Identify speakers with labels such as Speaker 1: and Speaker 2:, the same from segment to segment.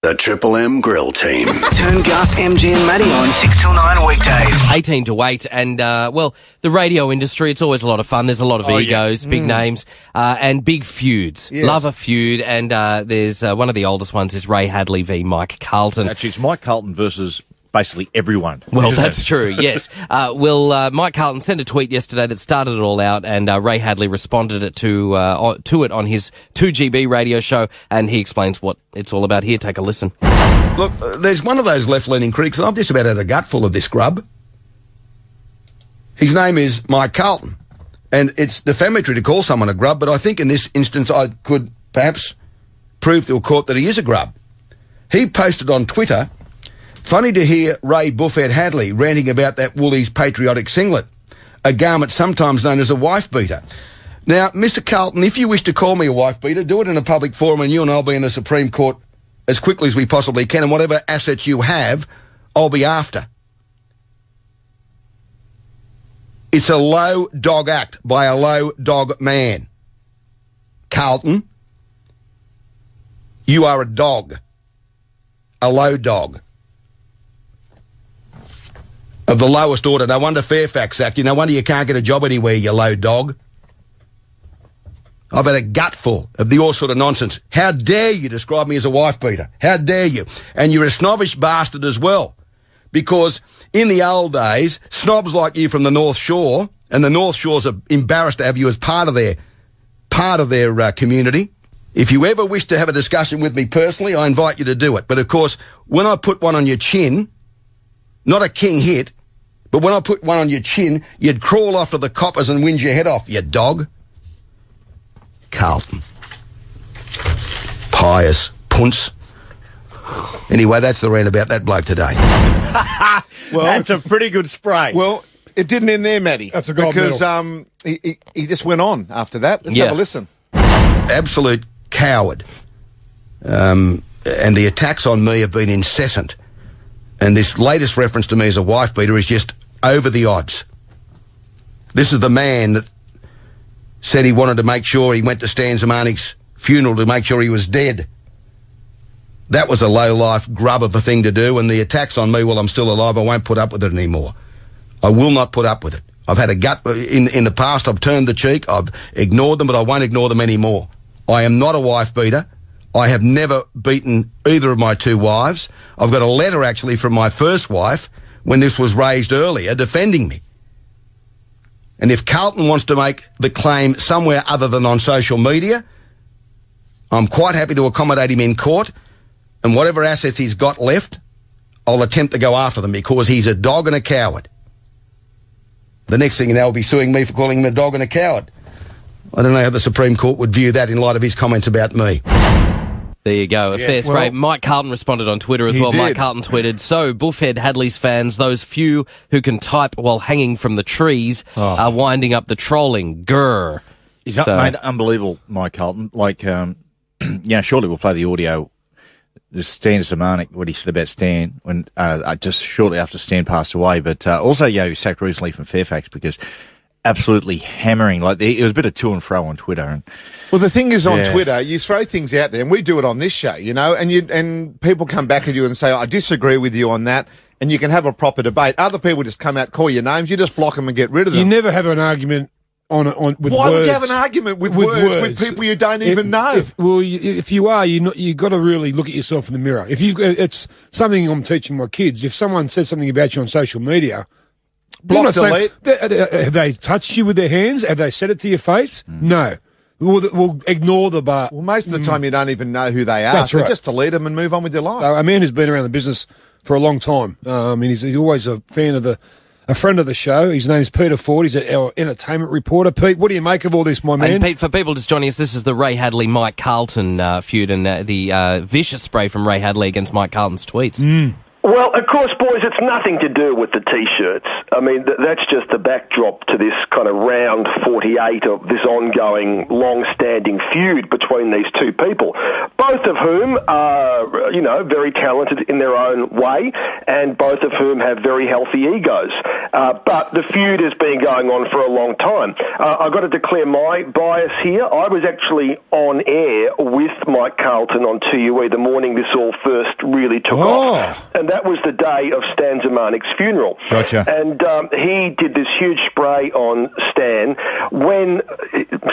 Speaker 1: The Triple M Grill Team.
Speaker 2: Turn Gus, MG and Matty on 6 till 9 weekdays.
Speaker 3: 18 to 8 and, well, the radio industry, it's always a lot of fun. There's a lot of egos, big names, and big feuds.
Speaker 4: Yes.
Speaker 3: Love a feud, and there's one of the oldest ones is Ray Hadley v. Mike Carlton.
Speaker 4: Actually, it's Mike Carlton versus basically everyone.
Speaker 3: Well, that's true, yes. Mike Carlton sent a tweet yesterday that started it all out, and Ray Hadley responded to it on his 2GB radio show, and he explains what it's all about. Here, take a listen.
Speaker 5: Look, there's one of those left-leaning critics, and I've just about had a gutful of this grub. His name is Mike Carlton, and it's defamatory to call someone a grub, but I think in this instance I could perhaps prove to a court that he is a grub. He posted on Twitter, "Funny to hear Ray Buffhead Hadley ranting about that Woolies patriotic singlet, a garment sometimes known as a wife-beater. Now, Mr. Carlton, if you wish to call me a wife-beater, do it in a public forum and you and I'll be in the Supreme Court as quickly as we possibly can, and whatever assets you have, I'll be after." It's a low dog act by a low dog man. Carlton, you are a dog. A low dog. Of the lowest order. No wonder Fairfax Act. No wonder you can't get a job anywhere, you low dog. I've had a gutful of the all sort of nonsense. How dare you describe me as a wife-beater? How dare you? And you're a snobbish bastard as well. Because in the old days, snobs like you from the North Shore, and the North Shores are embarrassed to have you as part of their community. If you ever wish to have a discussion with me personally, I invite you to do it. But of course, when I put one on your chin, not a king hit, but when I put one on your chin, you'd crawl off to the coppers and whinge your head off, you dog. Carlton. Pious punce. Anyway, that's the rant about that bloke today.
Speaker 4: Well, that's a pretty good spray.
Speaker 6: Well, it didn't end there, Matty.
Speaker 7: That's a gold
Speaker 6: because
Speaker 7: medal.
Speaker 6: He just went on after that. Let's have a listen.
Speaker 5: Absolute coward. And the attacks on me have been incessant. And this latest reference to me as a wife-beater is just over the odds. This is the man that said he wanted to make sure he went to Stan Zamanik's funeral to make sure he was dead. That was a low-life grub of a thing to do, and the attacks on me while I'm still alive, I won't put up with it anymore. I will not put up with it. I've had a gut. In the past, I've turned the cheek, I've ignored them, but I won't ignore them anymore. I am not a wife-beater. I have never beaten either of my two wives. I've got a letter, actually, from my first wife, when this was raised earlier, defending me. And if Carlton wants to make the claim somewhere other than on social media, I'm quite happy to accommodate him in court, and whatever assets he's got left, I'll attempt to go after them because he's a dog and a coward. The next thing you know, he'll be suing me for calling him a dog and a coward. I don't know how the Supreme Court would view that in light of his comments about me.
Speaker 3: There you go. A fair spray. Mike Carlton responded on Twitter as well.
Speaker 6: did.
Speaker 3: Mike Carlton tweeted, "So, Buffhead Hadley's fans, those few who can type while hanging from the trees, are winding up the trolling. Grr."
Speaker 4: He's made unbelievable, Mike Carlton. Like, surely we'll play the audio. This Stan Zamanik, what he said about Stan, when just shortly after Stan passed away, but also, he was sacked recently from Fairfax because absolutely hammering. Like, it was a bit of to and fro on Twitter. And
Speaker 6: Well, the thing is, on Twitter, you throw things out there, and we do it on this show, and people come back at you and say, "I disagree with you on that," and you can have a proper debate. Other people just come out, call your names, you just block them and get rid of them.
Speaker 7: You never have an argument with words.
Speaker 6: Why would you have an argument with words with people you don't even know?
Speaker 7: If you are, you got to really look at yourself in the mirror. If it's something I'm teaching my kids. If someone says something about you on social media,
Speaker 6: Block, delete.
Speaker 7: Have they touched you with their hands? Have they said it to your face? No. We'll ignore the bar.
Speaker 6: Well, most of the time you don't even know who they are.
Speaker 7: That's
Speaker 6: so
Speaker 7: right.
Speaker 6: Just delete them and move on with your life.
Speaker 7: A man who's been around the business for a long time. He's always a fan of a friend of the show. His name's Peter Ford. He's our entertainment reporter. Pete, what do you make of all this, my man?
Speaker 3: And Pete, for people just joining us, this is the Ray Hadley-Mike Carlton feud and the vicious spray from Ray Hadley against Mike Carlton's tweets.
Speaker 8: Well, of course, boys, it's nothing to do with the T-shirts. I mean, that's just the backdrop to this kind of round 48 of this ongoing, long-standing feud between these two people, both of whom are, you know, very talented in their own way, and both of whom have very healthy egos. But the feud has been going on for a long time. I've got to declare my bias here. I was actually on air with Mike Carlton on 2UE the morning this all first really took off. And that was the day of Stan Zemanic's funeral.
Speaker 4: Gotcha.
Speaker 8: And he did this huge spray on Stan when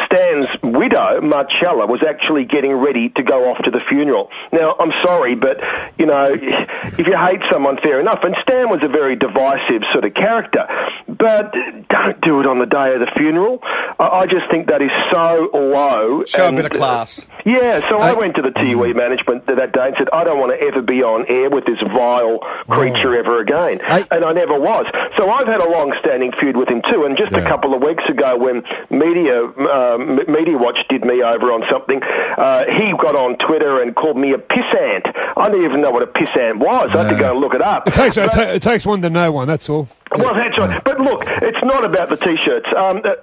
Speaker 8: Stan's widow, Marcella, was actually getting ready to go off to the funeral. Now, I'm sorry, but, you know, if you hate someone, fair enough. And Stan was a very divisive sort of character. But don't do it on the day of the funeral. I just think that is so low.
Speaker 6: Show a bit of class.
Speaker 8: Yeah, so I went to the TUE management that day and said, I don't want to ever be on air with this vile creature ever again. And I never was. So I've had a long-standing feud with him too. And just a couple of weeks ago when Media Watch did me over on something, he got on Twitter and called me a pissant. I didn't even know what a pissant was. I had to go and look it up.
Speaker 7: It takes one to know one, that's all.
Speaker 8: Well, that's right. But look, it's not about the T-shirts.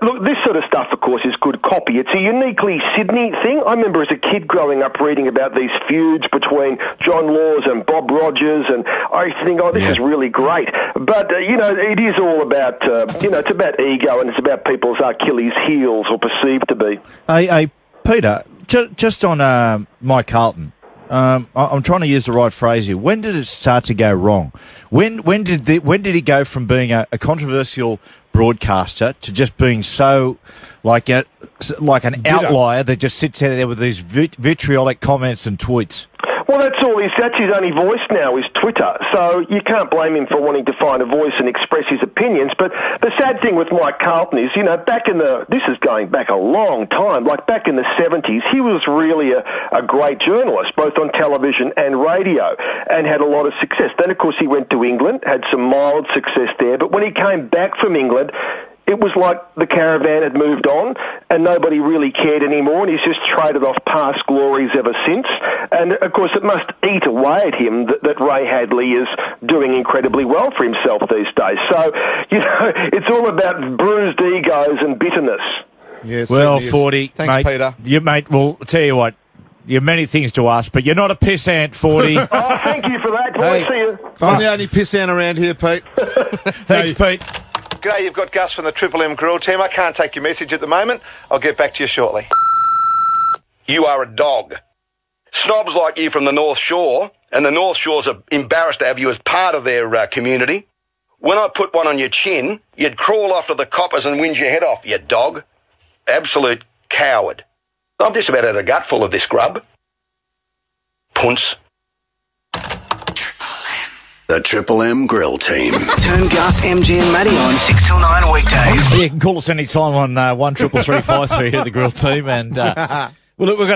Speaker 8: Look, this sort of stuff, of course, is good copy. It's a uniquely Sydney thing. I remember as a kid growing up reading about these feuds between John Laws and Bob Rogers, and I used to think, oh, this is really great. But, you know, it is all about, you know, it's about ego and it's about people's Achilles' heels, or perceived to be.
Speaker 4: Hey, Peter, just on Mike Carlton. I'm trying to use the right phrase here. When did it start to go wrong? When did he go from being a controversial broadcaster to just being so like an outlier that just sits out there with these vitriolic comments and tweets?
Speaker 8: Well, that's his only voice now is Twitter. So you can't blame him for wanting to find a voice and express his opinions. But the sad thing with Mike Carlton is, you know, this is going back a long time, like back in the 70s, he was really a great journalist, both on television and radio, and had a lot of success. Then, of course, he went to England, had some mild success there. But when he came back from England, it was like the caravan had moved on and nobody really cared anymore, and he's just traded off past glories ever since. And, of course, it must eat away at him that Ray Hadley is doing incredibly well for himself these days. So, you know, it's all about bruised egos and bitterness.
Speaker 6: Yes,
Speaker 4: well, 40.
Speaker 6: Thanks,
Speaker 4: mate,
Speaker 6: Peter.
Speaker 4: Mate, well, I'll tell you what. You have many things to ask, but you're not a pissant, 40.
Speaker 8: Oh, thank you for that. Boy, see you.
Speaker 6: I'm the only pissant around here, Pete.
Speaker 4: Thanks, Pete.
Speaker 9: G'day, you've got Gus from the Triple M Grill team. I can't take your message at the moment. I'll get back to you shortly. You are a dog. Snobs like you from the North Shore, and the North Shores are embarrassed to have you as part of their community. When I put one on your chin, you'd crawl off to the coppers and whinge your head off, you dog. Absolute coward. I'm just about out of gut full of this grub. Punce.
Speaker 1: The Triple M Grill Team.
Speaker 2: Turn Gus, MG and Matty on 6 till 9 weekdays.
Speaker 4: You can call us anytime on 133353 here at the Grill Team. And well, look, we've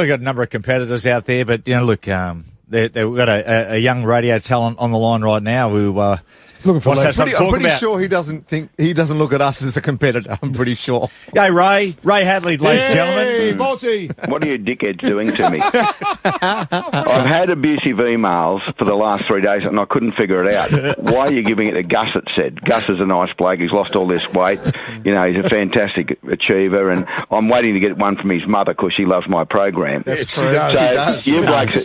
Speaker 4: got a number of competitors out there, but you know, look, we've got a young radio talent on the line right now who
Speaker 7: looking for
Speaker 6: I'm pretty sure he doesn't look at us as a competitor. I'm pretty sure.
Speaker 4: Hey, Ray Hadley, ladies and gentlemen.
Speaker 7: Hey, Balti.
Speaker 10: What are you dickheads doing to me? I've had abusive emails for the last 3 days and I couldn't figure it out. Why are you giving it to Gus, it said? Gus is a nice bloke. He's lost all this weight. You know, he's a fantastic achiever, and I'm waiting to get one from his mother because she loves my program.
Speaker 6: That's true. So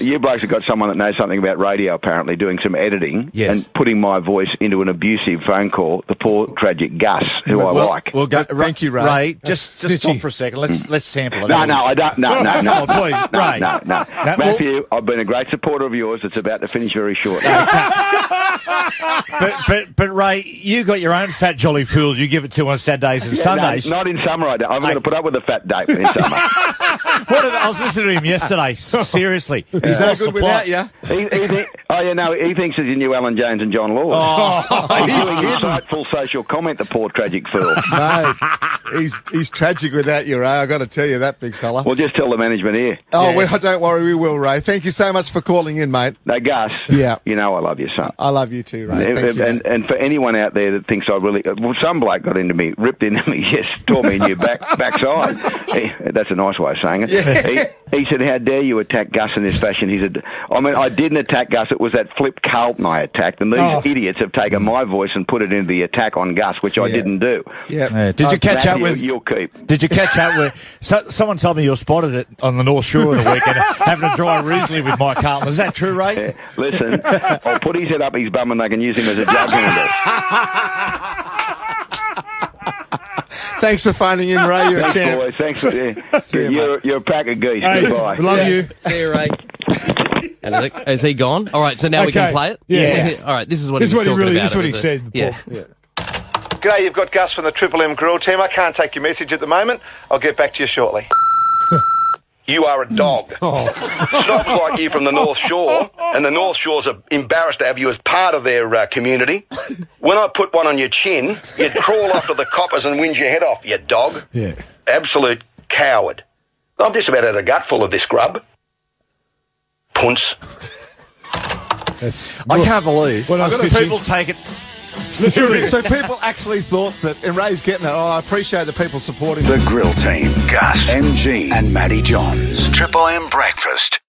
Speaker 10: you blokes have got someone that knows something about radio, apparently, doing some editing and putting my voice into an abusive phone call, the poor tragic Gus, who I like.
Speaker 4: Well,
Speaker 6: thank you, Ray.
Speaker 4: Ray, just stop for a second. Let's sample it.
Speaker 10: No, I don't. No,
Speaker 4: come on, please, Ray.
Speaker 10: No. Matthew, I've been a great supporter of yours. It's about to finish very shortly.
Speaker 4: but Ray, you got your own fat jolly fool. You give it to on Saturdays and Sundays.
Speaker 10: No, not in summer. I don't. I'm going to put up with a fat date in summer.
Speaker 4: I was listening to him yesterday. Seriously,
Speaker 6: he's no good without you.
Speaker 10: He thinks he's your new Alan Jones and John Laws.
Speaker 6: He's
Speaker 10: doing
Speaker 6: kidding.
Speaker 10: insightful social comment, the poor tragic fool.
Speaker 6: Mate, he's tragic without you, Ray. I got to tell you that, big fella.
Speaker 10: Well, just tell the management here.
Speaker 6: Oh, well, don't worry, we will, Ray. Thank you so much for calling in, mate.
Speaker 10: No, Gus.
Speaker 6: Yeah.
Speaker 10: You know I love you, son.
Speaker 6: I love you too, Ray. Thank you, mate.
Speaker 10: And for anyone out there that thinks I really... Well, some bloke got into me, ripped into me, yes, tore me in your backside. That's a nice way of saying it.
Speaker 6: Yeah.
Speaker 10: He said, how dare you attack Gus in this fashion? He said, I mean, I didn't attack Gus. It was that Flip Carlton I attacked. And these idiots have taken my voice and put it into the attack on Gus, which I didn't do.
Speaker 6: Yeah.
Speaker 4: Did you catch up with...
Speaker 10: You'll keep.
Speaker 4: Did you catch up with... someone told me you were spotted it on the North Shore of the weekend having a dry Riesling with Mike Carlton. Is that true, Ray?
Speaker 10: Yeah. Listen, I'll put his head up his bum and they can use him as a jug handle.
Speaker 6: Thanks for phoning in, Ray. You're a champ.
Speaker 10: Boys. Thanks for
Speaker 6: See you,
Speaker 10: you're a pack of geese.
Speaker 7: Hey,
Speaker 10: Goodbye.
Speaker 7: we love you.
Speaker 3: See you, Ray. And is he gone? All right, so now we can play it?
Speaker 7: Yeah.
Speaker 3: All right, this is what
Speaker 7: This
Speaker 3: he
Speaker 7: is
Speaker 3: was
Speaker 7: what he
Speaker 3: talking
Speaker 7: really.
Speaker 3: about.
Speaker 7: This is what he
Speaker 3: is it?
Speaker 7: said.
Speaker 3: Yeah.
Speaker 7: Paul. Yeah.
Speaker 9: G'day, you've got Gus from the Triple M Grill team. I can't take your message at the moment. I'll get back to you shortly. You are a dog. Snobs like you from the North Shore, and the North Shores are embarrassed to have you as part of their community. When I put one on your chin, you'd crawl off to the coppers and whinge your head off, you dog.
Speaker 7: Yeah.
Speaker 9: Absolute coward. I've just about had a gutful of this grub. Punce.
Speaker 4: I can't believe
Speaker 7: What else did
Speaker 4: people take it...
Speaker 7: Literally.
Speaker 6: So people actually thought that, and Ray's getting it. Oh, I appreciate the people supporting
Speaker 1: The Grill Team. Gus, MG, and Matty Johns. Triple M Breakfast.